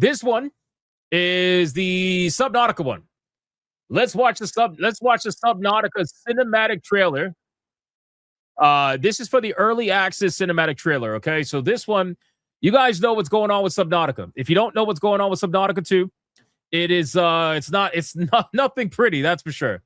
This one is the Subnautica one. Let's watch the Subnautica cinematic trailer. This is for the early access cinematic trailer. Okay, so this one, you guys know what's going on with Subnautica. If you don't know what's going on with Subnautica 2, it's not nothing pretty, that's for sure.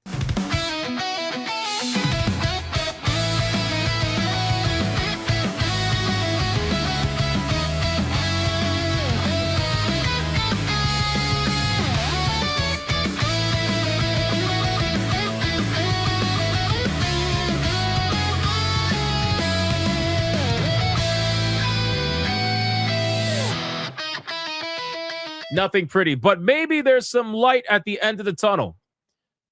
Nothing pretty, but maybe there's some light at the end of the tunnel.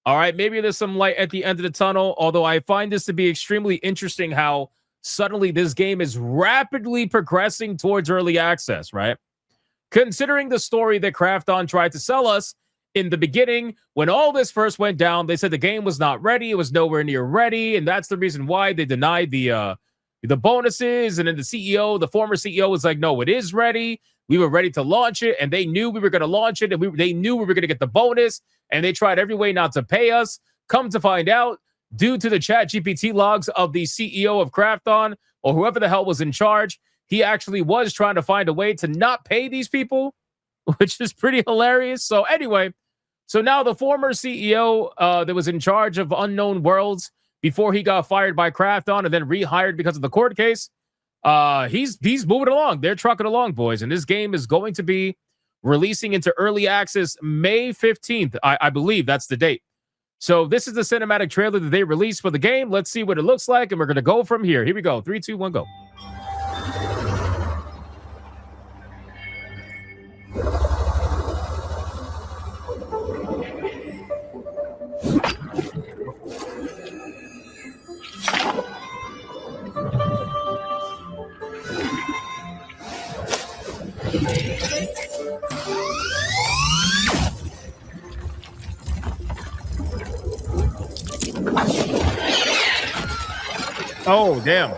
All right, maybe there's some light at the end of the tunnel, although I find this to be extremely interesting how suddenly this game is rapidly progressing towards early access, right? Considering the story that Krafton tried to sell us in the beginning, when all this first went down, they said the game was not ready, it was nowhere near ready, and that's the reason why they denied the bonuses. And then the former CEO was like, no, it is ready. We were ready to launch it, and they knew we were going to launch it, and they knew we were going to get the bonus, and they tried every way not to pay us. Come to find out, due to the ChatGPT logs of the CEO of Krafton, or whoever the hell was in charge, he actually was trying to find a way to not pay these people, which is pretty hilarious. So anyway, so now the former CEO that was in charge of Unknown Worlds before he got fired by Krafton and then rehired because of the court case, he's moving along. They're trucking along, boys. And this game is going to be releasing into early access May 15th. I believe that's the date. So this is the cinematic trailer that they released for the game. Let's see what it looks like, and we're going to go from here. Here we go. 3, 2, 1, go. Oh, damn.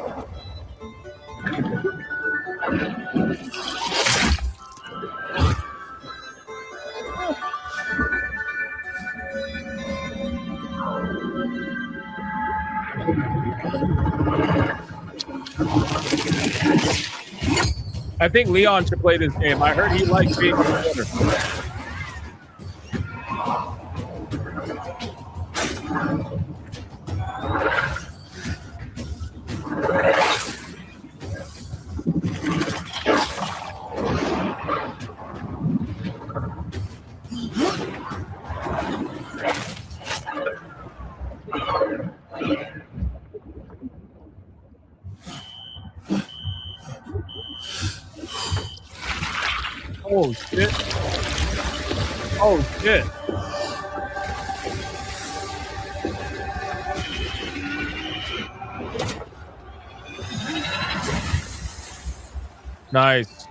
I think Leon should play this game. I heard he likes being on the corner. Oh, shit. Oh, shit. Nice.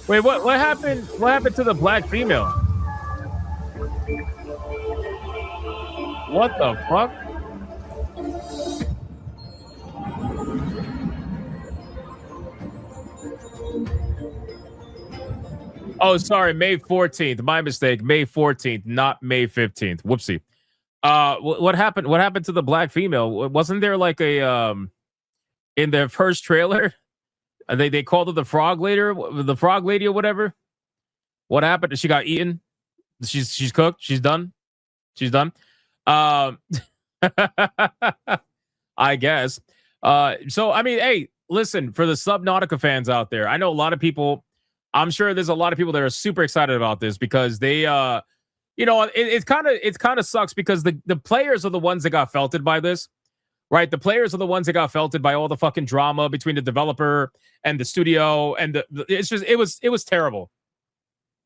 Wait, what happened? What happened to the black female? What the fuck? Oh, sorry, May 14th. My mistake. May 14th, not May 15th. Whoopsie. What happened? What happened to the black female? Wasn't there like a in their first trailer? They called her the frog lady or whatever. What happened? She got eaten. She's cooked. She's done. She's done. I guess. So I mean, hey, listen, for the Subnautica fans out there, I know a lot of people. I'm sure there's a lot of people that are super excited about this because they, it kind of sucks because the players are the ones that got felted by this. Right, the players are the ones that got felted by all the fucking drama between the developer and the studio, and it was terrible.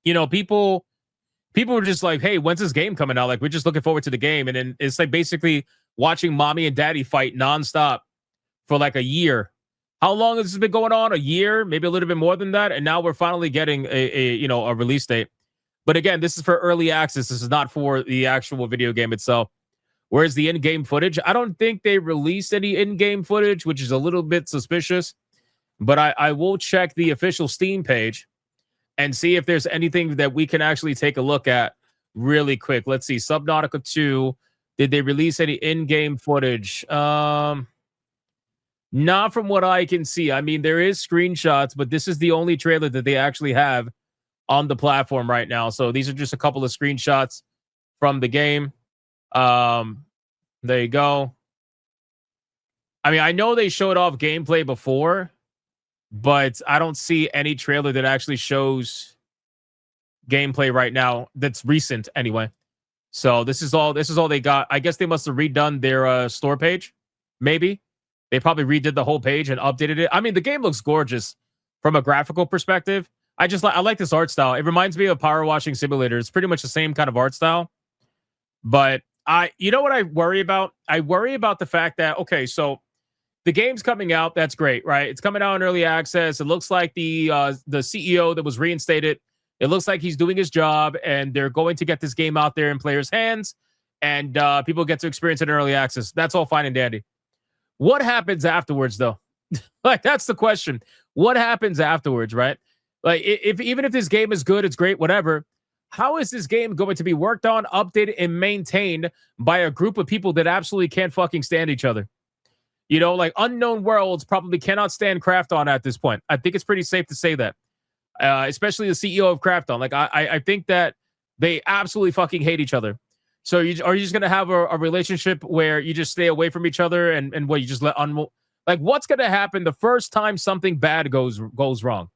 You know, people were just like, "Hey, when's this game coming out?" Like, we're just looking forward to the game, and then it's like basically watching mommy and daddy fight nonstop for like a year. How long has this been going on? A year, maybe a little bit more than that, and now we're finally getting a release date. But again, this is for early access. This is not for the actual video game itself. Whereas the in-game footage, I don't think they released any in-game footage, which is a little bit suspicious. But I will check the official Steam page and see if there's anything that we can actually take a look at really quick. Let's see. Subnautica 2. Did they release any in-game footage? Not from what I can see. I mean, there is screenshots, but this is the only trailer that they actually have on the platform right now. So these are just a couple of screenshots from the game. There you go. I mean, I know they showed off gameplay before, but I don't see any trailer that actually shows gameplay right now that's recent anyway. So this is all they got. I guess they must have redone their store page. Maybe they probably redid the whole page and updated it. I mean, the game looks gorgeous from a graphical perspective. I like this art style. It reminds me of Power Washing Simulator. It's pretty much the same kind of art style. But you know what I worry about? I worry about the fact that, okay, so the game's coming out. That's great, right? It's coming out in early access. It looks like the CEO that was reinstated, it looks like he's doing his job, and they're going to get this game out there in players' hands, and people get to experience it in early access. That's all fine and dandy. What happens afterwards, though? Like, that's the question. What happens afterwards, right? Like, even if this game is good, it's great, whatever. How is this game going to be worked on, updated, and maintained by a group of people that absolutely can't fucking stand each other? You know, like Unknown Worlds probably cannot stand Krafton at this point. I think it's pretty safe to say that. Especially the CEO of Krafton. Like, I think that they absolutely fucking hate each other. So are you just going to have a relationship where you just stay away from each other and what you just let like, what's going to happen the first time something bad goes wrong?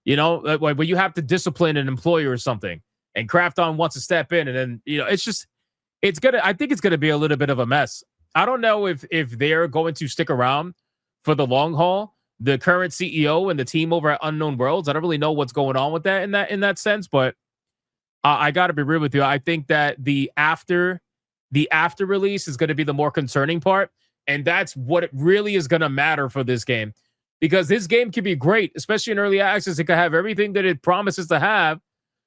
You know, like when you have to discipline an employee or something, and Krafton wants to step in, and then, you know, I think it's gonna be a little bit of a mess. I don't know if they're going to stick around for the long haul. The current CEO and the team over at Unknown Worlds, I don't really know what's going on with that in that sense, but I got to be real with you. I think that the after release is going to be the more concerning part, and that's what it really is going to matter for this game, because this game can be great, especially in early access. It can have everything that it promises to have,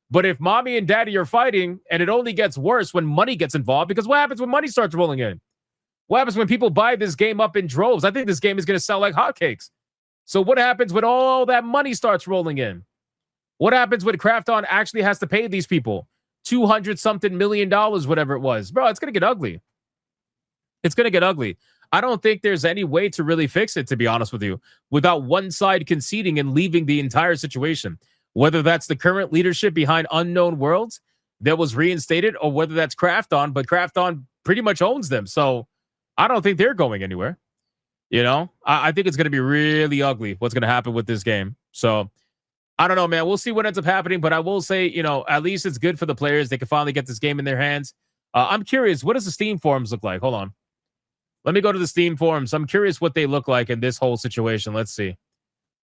but if mommy and daddy are fighting, and it only gets worse when money gets involved, because what happens when money starts rolling in? What happens when people buy this game up in droves? I think this game is going to sell like hotcakes. So what happens when all that money starts rolling in? What happens when Krafton actually has to pay these people $200-something million, whatever it was? Bro, it's going to get ugly. It's going to get ugly. I don't think there's any way to really fix it, to be honest with you, without one side conceding and leaving the entire situation. Whether that's the current leadership behind Unknown Worlds that was reinstated, or whether that's Krafton, but Krafton pretty much owns them. So I don't think they're going anywhere. You know, I think it's going to be really ugly what's going to happen with this game. So I don't know, man. We'll see what ends up happening. But I will say, you know, at least it's good for the players. They can finally get this game in their hands. I'm curious, what does the Steam forums look like? Hold on. Let me go to the Steam forums. I'm curious what they look like in this whole situation. Let's see.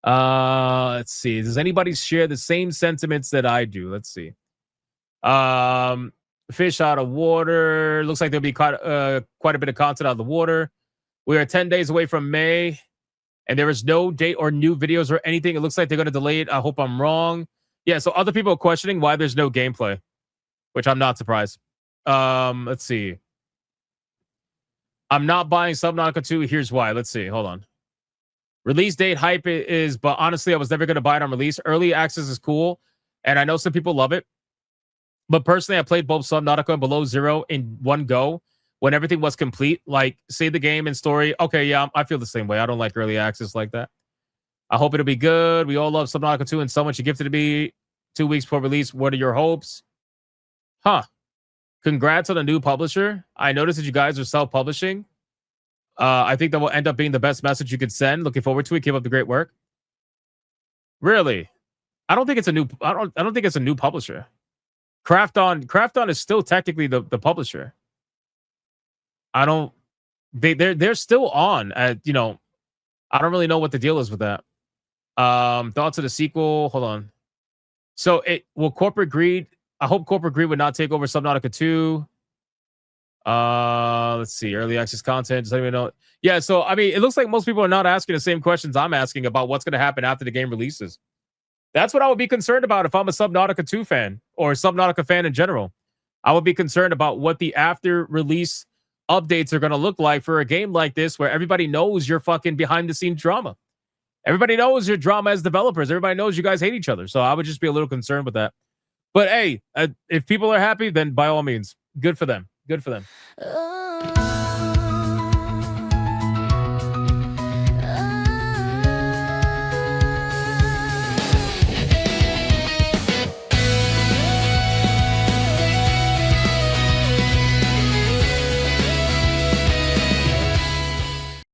Let's see. Does anybody share the same sentiments that I do? Let's see. Fish out of water. Looks like there'll be quite a bit of content out of the water. We are 10 days away from May, and there is no date or new videos or anything. It looks like they're going to delay it. I hope I'm wrong. Yeah, so other people are questioning why there's no gameplay, which I'm not surprised. Let's see. I'm not buying Subnautica 2. Here's why. Let's see. Hold on. Release date hype is, but honestly, I was never going to buy it on release. Early access is cool, and I know some people love it. But personally, I played both Subnautica and Below Zero in one go when everything was complete. Like, say the game and story. Okay, yeah, I feel the same way. I don't like early access like that. I hope it'll be good. We all love Subnautica 2, and so much you gifted to me 2 weeks before release. What are your hopes? Huh. Congrats on a new publisher. I noticed that you guys are self-publishing. I think that will end up being the best message you could send. Looking forward to it. Keep up the great work. Really? I don't think it's a new. I don't think it's a new publisher. Krafton is still technically the publisher. I don't. They're still on. You know, I don't really know what the deal is with that. Thoughts of the sequel. Hold on. So will corporate greed. I hope corporate greed would not take over Subnautica 2. Let's see. Early access content. Does anyone know? Yeah, so I mean, it looks like most people are not asking the same questions I'm asking about what's going to happen after the game releases. That's what I would be concerned about if I'm a Subnautica 2 fan or a Subnautica fan in general. I would be concerned about what the after release updates are going to look like for a game like this where everybody knows your fucking behind the scenes drama. Everybody knows your drama as developers. Everybody knows you guys hate each other. So I would just be a little concerned with that. But hey, if people are happy, then by all means, good for them. Good for them.